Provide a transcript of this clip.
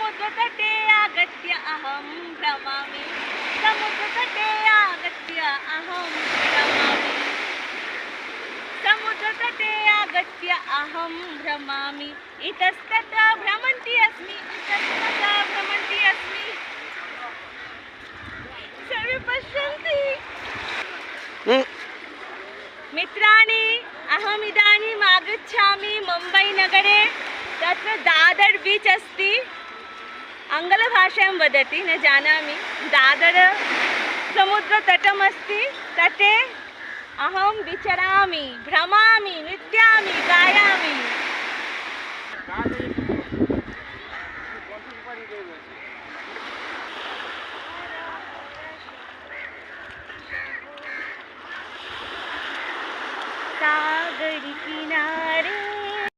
समुद्रतटे आगत्य अहं भ्रमामि समुद्रतटे आगत्य अहं भ्रमामि समुद्रतटे आगत्य अहं भ्रमामि इतस्ततः भ्रमन्ति अस्मि इतस्ततः भ्रमन्ति अस्मि सर्वे पश्यन्ति मित्राणि अहम् इदानीम् आगच्छामि मुम्बैनगरे तत्र दादर बीच अस्ति आङ्ग्लभाषायां वदति न जानामि दादर समुद्रतटमस्ति तटे अहं विचरामि भ्रमामि नृत्यामि गायामि